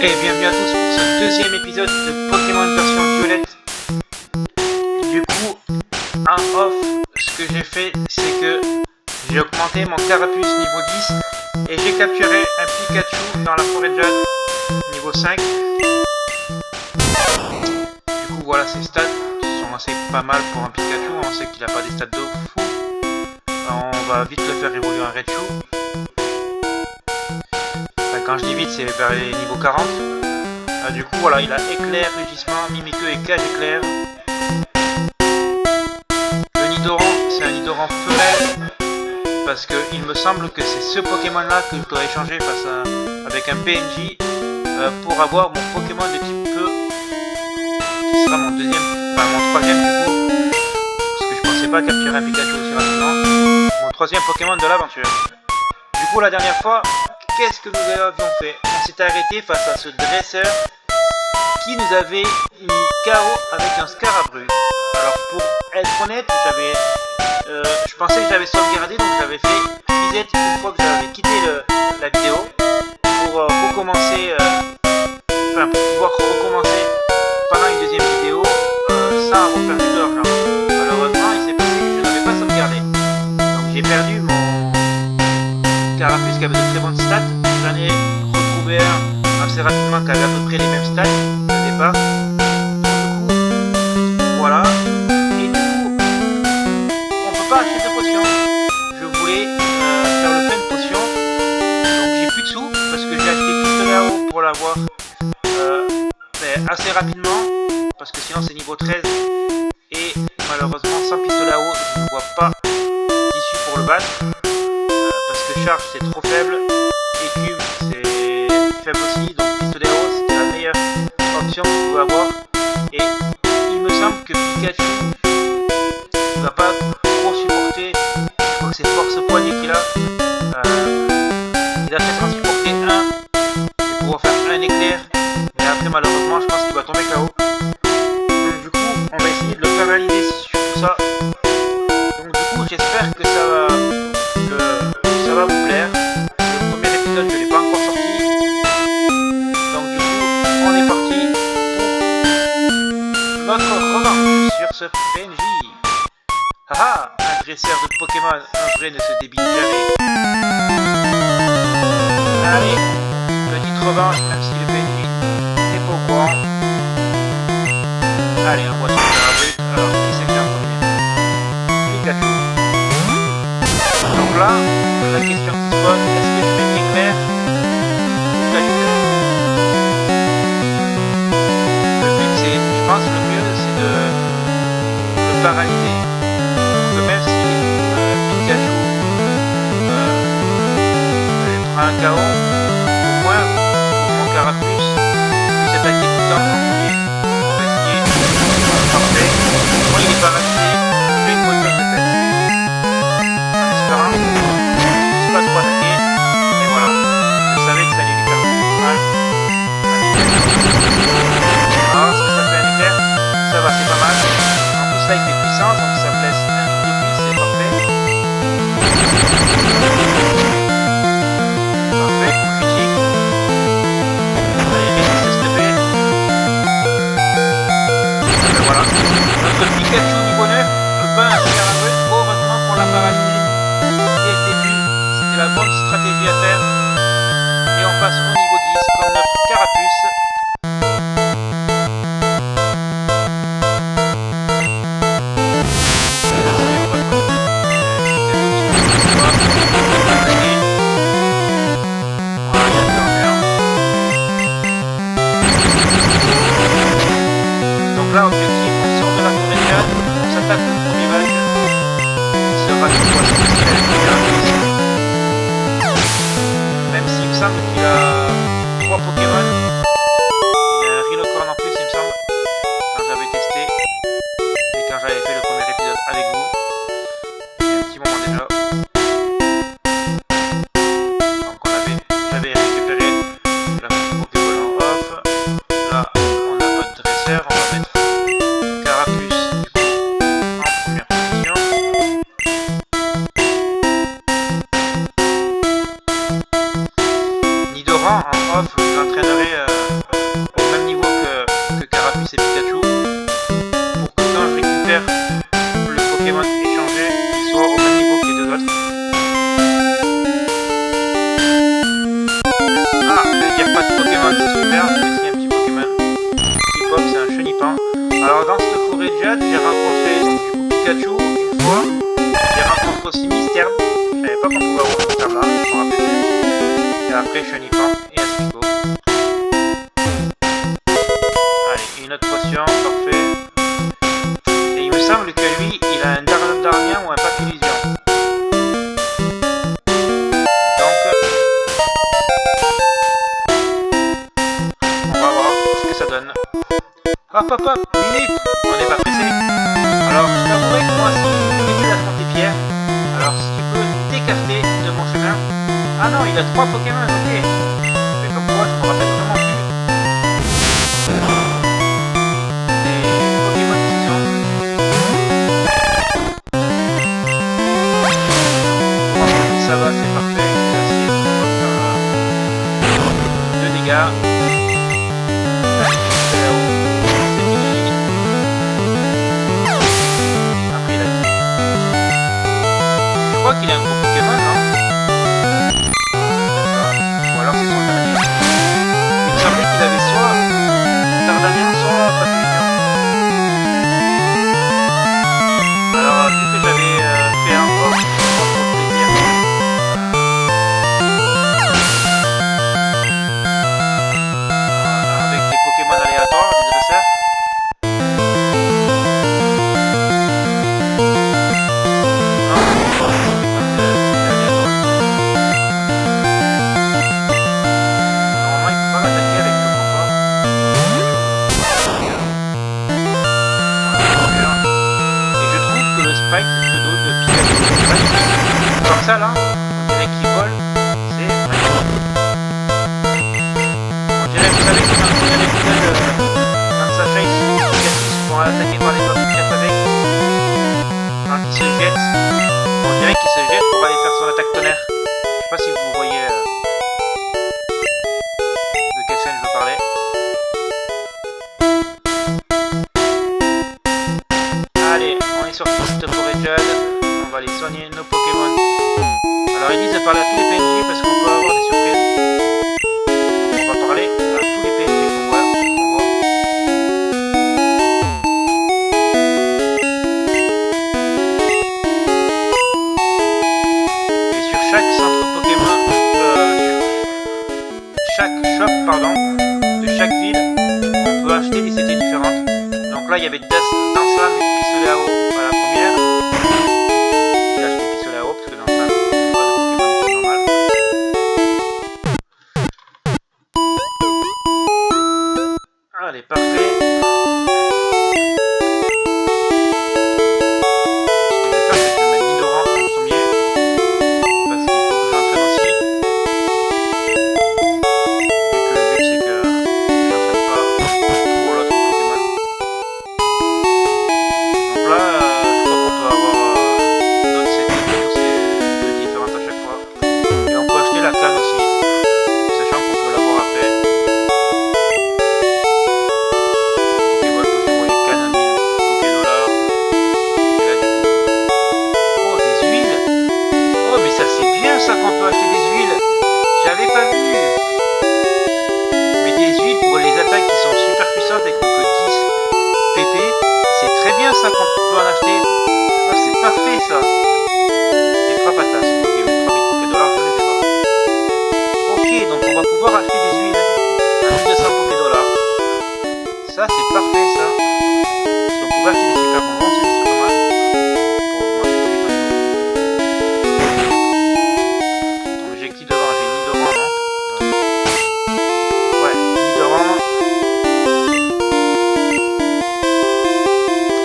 Et bienvenue à tous pour ce deuxième épisode de Pokémon version violette. Du coup, en off, ce que j'ai fait, c'est que j'ai augmenté mon carapuce niveau 10 et j'ai capturé un Pikachu dans la forêt de Jade niveau 5. Du coup, voilà, ses stats sont assez pas mal pour un Pikachu. On sait qu'il n'a pas des stats de fou. On va vite le faire évoluer en Raichu. Quand je dis vite, c'est vers les niveaux 40. Du coup, voilà, il a éclair, rugissement, mimiqueux et cage éclair. Le Nidoran, c'est un Nidoran femelle. Parce que il me semble que c'est ce Pokémon là que je dois échanger avec un PNJ pour avoir mon Pokémon de type feu. Qui sera mon troisième du coup. Parce que je pensais pas capturer un Pikachu aussi rapidement. Mon troisième Pokémon de l'aventure. Du coup, la dernière fois, qu'est-ce que nous avions fait? On s'était arrêté face à ce dresseur qui nous avait mis KO avec un Scarabru. Alors pour être honnête, je pensais que j'avais sauvegardé, donc j'avais fait reset une fois que j'avais quitté la vidéo pour recommencer, pour pouvoir recommencer pendant une deuxième vidéo sans avoir perdu de l'argent. Malheureusement, il s'est passé que je n'avais pas sauvegardé. Donc j'ai perdu mon Carapuce qui avait de très bonnes stats. J'en ai retrouvé un assez rapidement qui avait à peu près les mêmes stats au départ. Du coup, voilà. Et du coup, on peut pas acheter de potions. Je voulais faire le plein de potions. Donc j'ai plus de sous parce que j'ai acheté pistolet à eau pour l'avoir assez rapidement. Parce que sinon c'est niveau 13. Et malheureusement sans pistolet à eau, je ne vois pas d'issue pour le battre. Parce que charge c'est trop faible, écume c'est faible aussi, donc pistolet à eau c'était la meilleure option que je pouvais avoir. Et il me semble que Pikachu ne va pas trop supporter, je crois que c'est force poignée qu'il a. Il a fait en supporter un et pouvoir faire un éclair, mais après malheureusement je pense qu'il va tomber KO. Donc du coup on va essayer de le paralyser sur tout ça. Donc du coup j'espère que ça va vous plaire. Le premier épisode je l'ai pas encore sorti. Donc du coup on est parti pour notre revanche sur ce PNJ. Haha, un dresseur de Pokémon, un vrai ne se débite jamais. Allez, petite revanche même si le PNJ n'est pas au courant. Allez, on voit son Scarabru. Alors qui c'est qui est en premier? Pikachu. Donc là, la question qui se pose, est-ce que je fais éclair ou cage éclair? Le but c'est, je pense le mieux c'est de le paralyser. Parce que même si Pikachu prend un KO, au moins pour mon Carapuce puisse attaquer tout le temps en premier. On va essayer. Parfait. Moi il est paralysé, j'ai une bonne de tête. En espérant pas trop attaquer, et voilà, je savais que ça allait lui faire beaucoup mal. Alors, est-ce que ça fait un éclair? Ça va, c'est pas mal. En plus là il fait puissance, donc ça me laisse un tour de plus, c'est parfait. Parfait, coup critique. Allez, résiste s'il te plaît. Et voilà, notre Pikachu niveau 9 bat un Scarabru, heureusement qu'on l'a paralysé dès le début. C'est la bonne stratégie à faire. Et on passe au niveau 10 comme notre Carapuce. Donc là, objectif, on sort de la forêt de Jade, on s'attaque au premier badge. Il sera une fois difficile avec le Carapuce. Même s'il me semble qu'il a 3 Pokémon. Il a un Rilocorn en plus il me semble. Quand j'avais testé. Et quand j'avais fait le premier épisode avec vous. Il y a un petit moment déjà. Donc j'avais récupéré la Pokéball en off. Là on n'a pas de dresseur. On va mettre Carapuce du coup en première position. Nidoran en off, je l'entraînerai après Chenipan et Asrico. Allez, une autre potion, parfait. Et il me semble que lui, il a un Darnien ou un Papillusion. Donc, on va voir ce que ça donne. Hop hop hop, minute, on n'est pas pressé. Alors, je t'avouerai que moi, si je vais affronter Pierre, alors si tu peux t'écarter de mon chemin. Ah non, il a 3 Pokémon, ok. Mais comme quoi, je me rappelle vraiment plus. Les Pokémon qui sont. Ça va, c'est parfait. Merci. On va faire 2 dégâts. Je crois qu'il a un gros Pokémon, non? Ou alors c'est son Dardanien. Il me semblait qu'il avait soit Dardanien, soit Papillusion. Alors, vu que j'avais fait un port pour le plaisir, avec des Pokémon aléatoires, des adversaires. Comme ça là, on dirait qu'il vole, c'est magnifique. On dirait, vous savez, comme un premier épisode quand Sacha et Cassius se font attaquer par les autres pièces avec, quand il se jette, on dirait qu'il se jette pour aller faire son attaque tonnerre. Je sais pas si vous voyez de quelle scène je veux parler. Allez, on est sur cette forêt de jade. On va aller soigner nos Pokémon. Alors ils disent de parler à tous les PNJ parce qu'on peut avoir des surprises. On va parler à tous les PNJ qu'on voit. Et sur chaque centre Pokémon, chaque shop pardon, de chaque ville, on peut acheter des CT différentes. Donc là il y avait Danslam et Pissolao à la première. J'ai acheté Pissolao parce que Danslam c'est pas de Pokémon normal. Allez, parfait. Ce que je vais faire, c'est que je vais mettre Nidoran en premier. Parce qu'il faut que je l'entraîne aussi. Vu que le but c'est que je n'entraîne pas trop l'autre Pokémon. Donc là, je crois qu'on peut avoir d'autres CT différentes à chaque fois. Et on peut acheter la canne aussi. Sachant qu'on peut l'avoir après. Pokéball peut s'envoyer canne à 1000 Pokédollars. Et là du coup. Oh, des huiles! Oh, mais ça c'est bien ça qu'on peut acheter des huiles! J'avais pas vu! Mais des huiles pour les attaques qui sont super puissantes et qu'on peut 10 PP, c'est très bien ça qu'on peut en acheter. Oh, c'est parfait ça! Les frappatas. Ok, mais 3000 Pokédollars, je les ai pas. Ok, donc on va pouvoir acheter des huiles à 1200 Pokédollars. Ça c'est parfait ça. Si on pouvait acheter des super bonbons, c'est pas mal. Pour augmenter tous les niveaux. Donc j'ai qui devant? J'ai Nidoran, non? Ouais, Nidoran.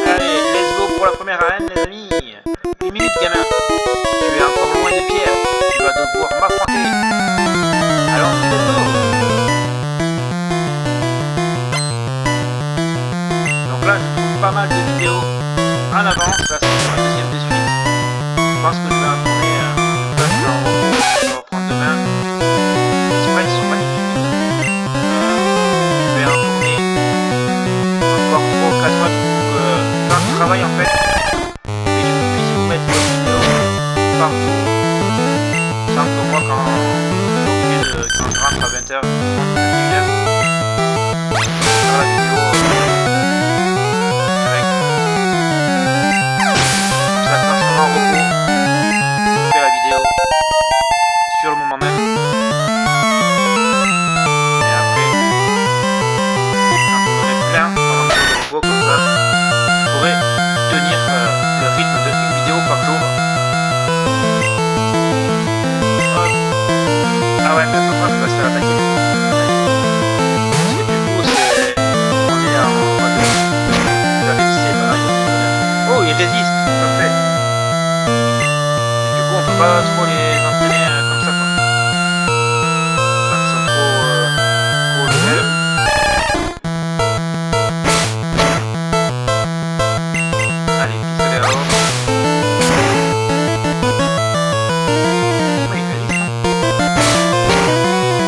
Allez, let's go pour la première arène les amis. 1 minute gamin. Tu es encore loin de Pierre. Tu vas devoir m'affronter. Alors let's go. Donc là je trouve pas mal de vidéos en avance. Là c'est sur la deuxième de suite. Je pense que je vais en tourner. Là je vais en reprendre demain. Les sprites sont magnifiques. Je vais en tourner encore 3 ou 4 autres pour que quand je travaille en fait, et je puisse vous mettre vos vidéos partout. Sans que moi quand je rentre à 20h, je rentre à 18h. Faire la vidéo direct. Comme ça quand je serai en repos, je fais la vidéo sur le moment même.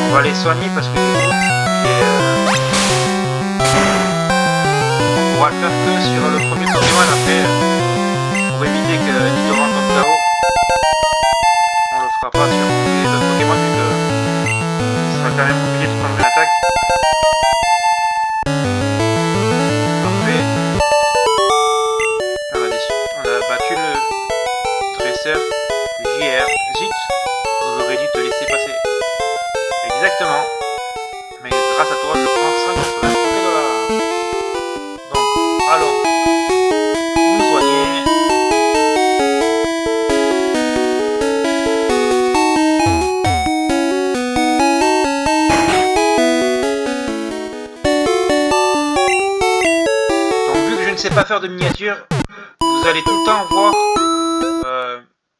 On va les soigner parce que du coup, on va le faire que sur le premier Pokémon. Après, pour éviter que Nidoran tombe KO, on le fera pas sur tous les autres Pokémon vu que ce sera quand même compliqué de prendre une attaque. Parfait. On a battu le dresseur JR. Zut, vous aurez dû te laisser passer. Exactement. Mais grâce à toi, je prends 180 $. Donc, allons nous soigner. Donc, vu que je ne sais pas faire de miniature, vous allez tout le temps voir,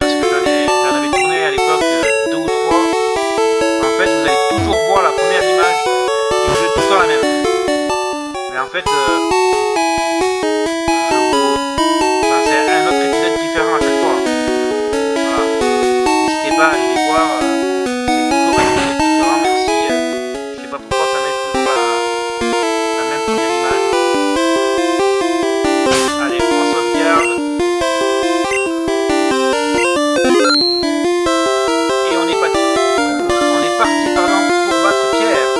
parce que j'en avais tourné à l'époque 2 ou 3. En fait, vous allez toujours voir la première image du jeu tout le temps la même. Mais en fait, c'est un autre épisode différent à chaque fois. Voilà. N'hésitez pas à aller les voir. C'est toujours un épisode différent, même si je sais pas pourquoi ça met toujours la même première image. Allez, on sauvegarde. Et on est parti. On est parti, pardon, pour battre Pierre.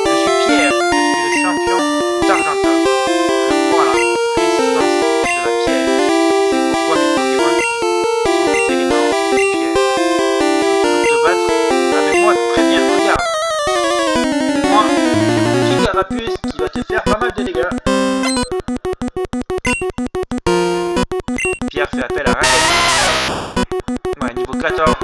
Je suis Pierre, je suis le champion d'Argenta. Je crois à la résistance de la pierre. C'est pourquoi mes Pokémon sont des éléments de pierre. Tu veux toujours te battre avec moi? Très bien, regarde. Moi, j'ai mon petit carapuce qui va te faire pas mal de dégâts. Pierre fait appel à Raquel. Ouais, niveau 14.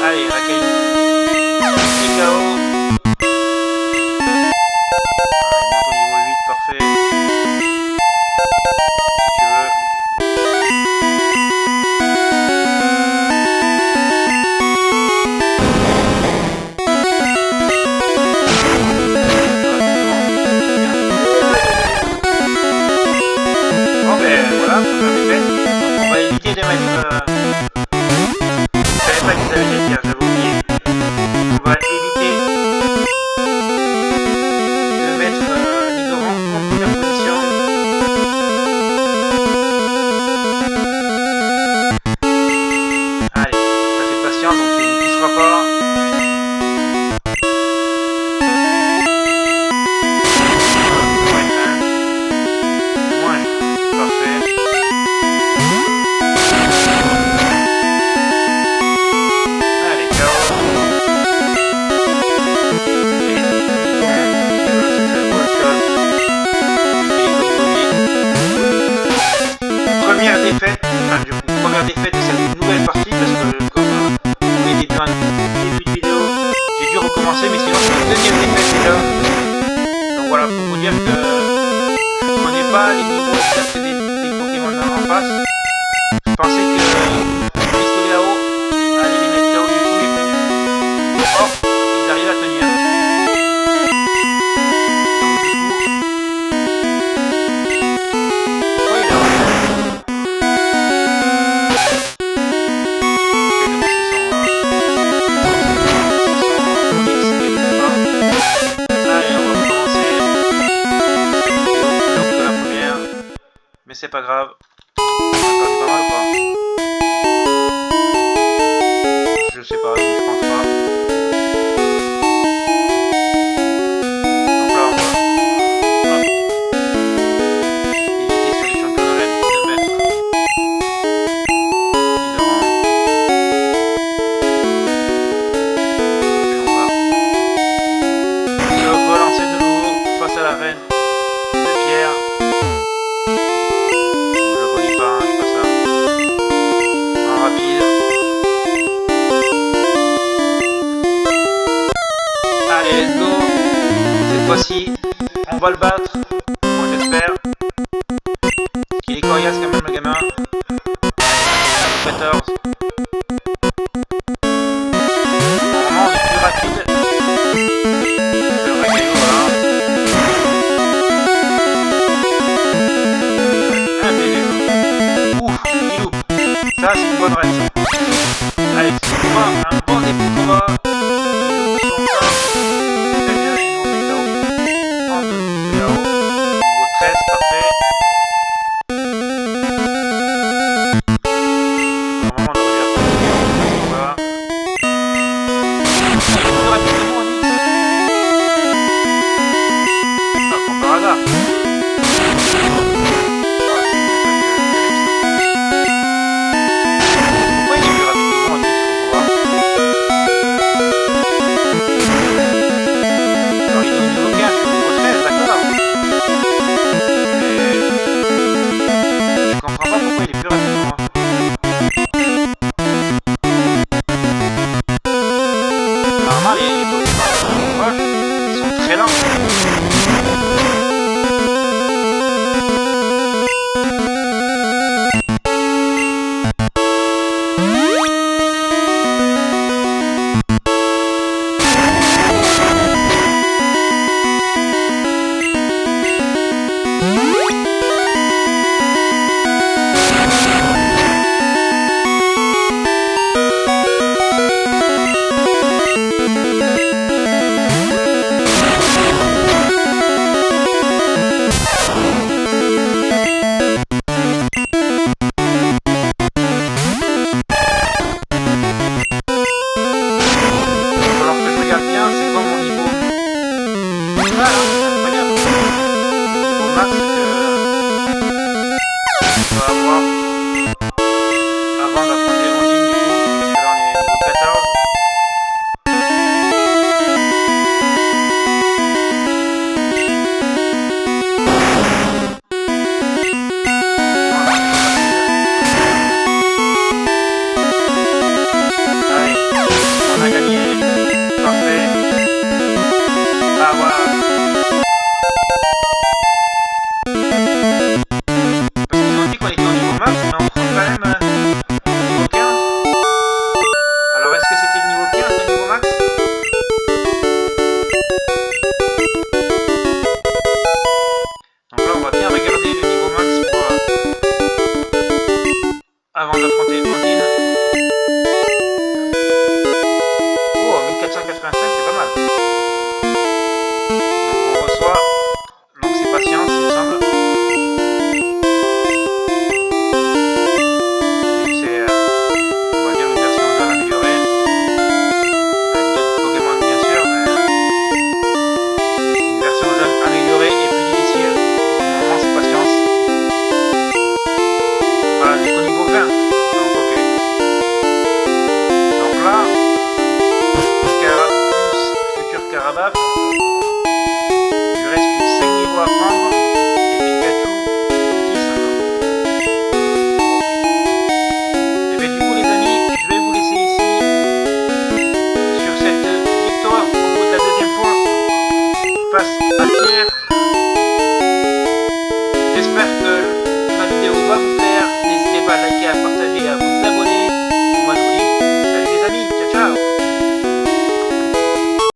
Allez, Raquel. Petit KO. Il monte au niveau 8, parfait. Si tu veux. Bon ben voilà, première défaite. On va éviter de mettre... Je savais pas qu'ils avaient des tirs, j'avais oublié. On va éviter de mettre Nidoran en première position. Allez, t'as fait patience, donc tu ne pousseras pas. Moins, parfait. Allez, KO. Et Nidoran qui veut se faire one-shot. Première défaite, enfin du coup, première défaite de cette nouvelle partie parce que comme vous l'avez vu en début de vidéo, j'ai dû recommencer, mais sinon c'est la deuxième défaite déjà. Donc voilà, pour vous dire que je ne connais pas les niveaux exacts des Pokémon en face. Je pensais que pistolet à eau allait les mettre KO du premier coup. Or, ils arrivent à tenir. Donc du coup, pourquoi il a mais c'est pas grave. On a perdu pas mal ou pas? Je sais pas, je pense pas. Donc là on va hop, éviter sur les champions de l'aide de mettre Nidoran. Et on va se relancer de nouveau face à la reine de Pierre. En rapide. fois-ci, on va le battre. Moi j'espère. Il est coriace quand même le gamin. 14. Normalement on est plus rapide. Je le régler, voilà. Un BG. Ouf, il loupe. Ça c'est une bonne réaction. Allez, c'est moi un bon début de combat. Il loupe son corps. Très bien, il nous met KO. En 2 de KO. Niveau 13, parfait. Normalement on aurait dû apprendre. Voilà. Plus rapide que moi, Nix. Ah, comme par hasard. Max que on va avoir